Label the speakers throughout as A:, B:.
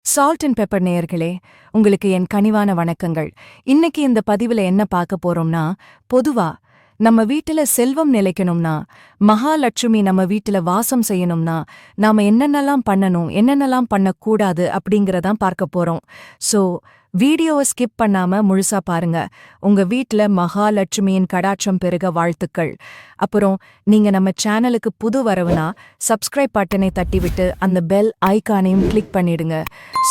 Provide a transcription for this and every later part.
A: Salt and pepper நேயர்களே, உங்களுக்கு என் கனிவான வணக்கங்கள். இன்னைக்கு இந்த பதிவுல என்ன பார்க்க போறோம்னா, பொதுவா நம்ம வீட்டுல செல்வம் நிலைக்கணும்னா, மகாலட்சுமி நம்ம வீட்டுல வாசம் செய்யணும்னா, நாம என்னென்னலாம் பண்ணணும், என்னென்னலாம் பண்ணக்கூடாது அப்படிங்கறதான் பார்க்க போறோம். சோ வீடியோவை ஸ்கிப் பண்ணாம முழுசா பாருங்க. உங்க வீட்ல மகாலட்சுமியின் கடாட்சம் பெருக வாழ்த்துக்கள். அப்புறம் நீங்க நம்ம சேனலுக்கு புது வரவுனா சப்ஸ்கிரைப் பட்டனை தட்டிவிட்டு அந்த பெல் ஐகானையும் கிளிக் பண்ணிடுங்க.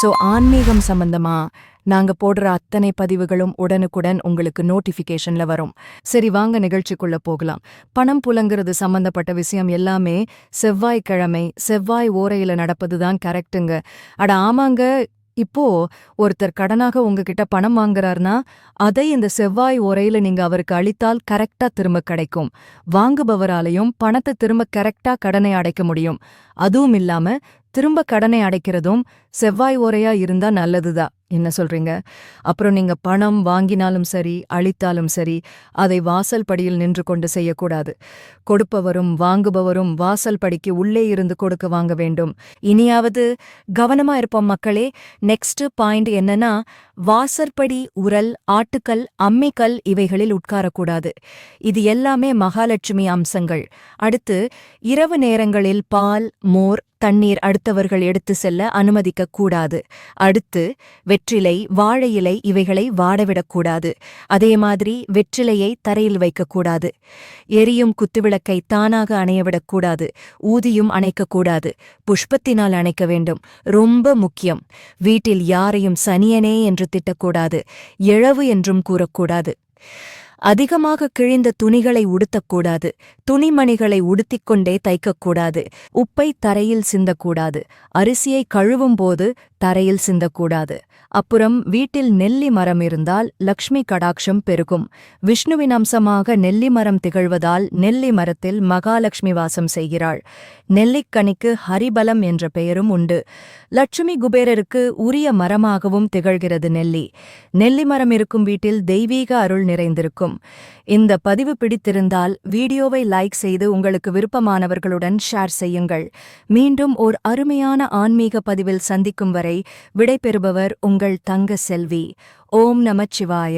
A: சோ ஆன்மீகம் சம்பந்தமா நாங்க போடுற அத்தனை பதிவுகளும் உடனுக்குடன் உங்களுக்கு நோட்டிஃபிகேஷன்ல வரும். சரி, வாங்க நிகழ்ச்சிக்குள்ள போகலாம். பணம் புலங்கிறது சம்பந்தப்பட்ட விஷயம் எல்லாமே செவ்வாய்க்கிழமை செவ்வாய் ஓரையில நடப்பதுதான் கரெக்டுங்க. அட ஆமாங்க. இப்போ ஒருத்தர் கடனாக உங்ககிட்ட பணம் வாங்குறாருனா அதை இந்த செவ்வாய் ஓரையில நீங்க அவருக்கு அளித்தால் கரெக்டா திரும்ப கிடைக்கும். வாங்குபவராலையும் பணத்தை திரும்ப கரெக்டா கடனை அடைக்க முடியும். அதுவும் இல்லாம திரும்ப கடனை அடைக்கிறதும் செவ்வாய் ஓரையா இருந்தா நல்லதுதான். என்ன சொல்றீங்க? அப்புறம் நீங்க பணம் வாங்கினாலும் சரி, அளித்தாலும் சரி, அதை வாசல் படியில் நின்று கொண்டு செய்யக்கூடாது. கொடுப்பவரும் வாங்குபவரும் வாசல் படிக்கு உள்ளே இருந்து கொடுக்க வாங்க வேண்டும். இனியாவது கவனமா இருப்போம் மக்களே. நெக்ஸ்ட் பாயிண்ட் என்னன்னா, வாசற்படி, உரல், ஆட்டுக்கல், அம்மிக்கல் இவைகளில் உட்காரக்கூடாது. இது எல்லாமே மகாலட்சுமி அம்சங்கள். அடுத்து, இரவு நேரங்களில் பால், மோர், தண்ணீர் அடுத்தவர்கள் எடுத்து செல்ல அனுமதிக்க கூடாது. அடுத்து, வெற்றிலை, வாழை இலை இவைகளை வாடவிடக்கூடாது. அதே மாதிரி வெற்றிலையை தரையில் வைக்கக்கூடாது. எரியும் குத்துவிளக்கை தானாக அணையவிடக்கூடாது. ஊதியும் அணைக்கக்கூடாது. புஷ்பத்தினால் அணைக்க வேண்டும். ரொம்ப முக்கியம். வீட்டில் யாரையும் சனியனே என்று திட்டக்கூடாது. எழவு என்றும் கூறக்கூடாது. அதிகமாக கிழிந்த துணிகளை உடுத்தக்கூடாது. துணிமணிகளை உடுத்திக்கொண்டே தைக்கக்கூடாது. உப்பை தரையில் சிந்தக்கூடாது. அரிசியை கழுவும் போது தரையில் சிந்தக்கூடாது. அப்புறம் வீட்டில் நெல்லி மரம் இருந்தால் லக்ஷ்மி கடாட்சம் பெருகும். விஷ்ணுவின் அம்சமாக நெல்லி மரம் திகழ்வதால் நெல்லி மரத்தில் மகாலட்சுமி வாசம் செய்கிறாள். நெல்லிக்கனிக்கு ஹரிபலம் என்ற பெயரும் உண்டு. லட்சுமி குபேரருக்கு உரிய மரமாகவும் திகழ்கிறது நெல்லி. நெல்லி மரம் இருக்கும் வீட்டில் தெய்வீக அருள் நிறைந்திருக்கும். இந்த பதிவு பிடித்திருந்தால் வீடியோவை லைக் செய்து உங்களுக்கு விருப்பமானவர்களுடன் ஷேர் செய்யுங்கள். மீண்டும் ஓர் அருமையான ஆன்மீக பதிவில் சந்திக்கும் வரை விடைபெறுபவர் உங்கள் தங்க செல்வி. ஓம் நமச்சிவாய.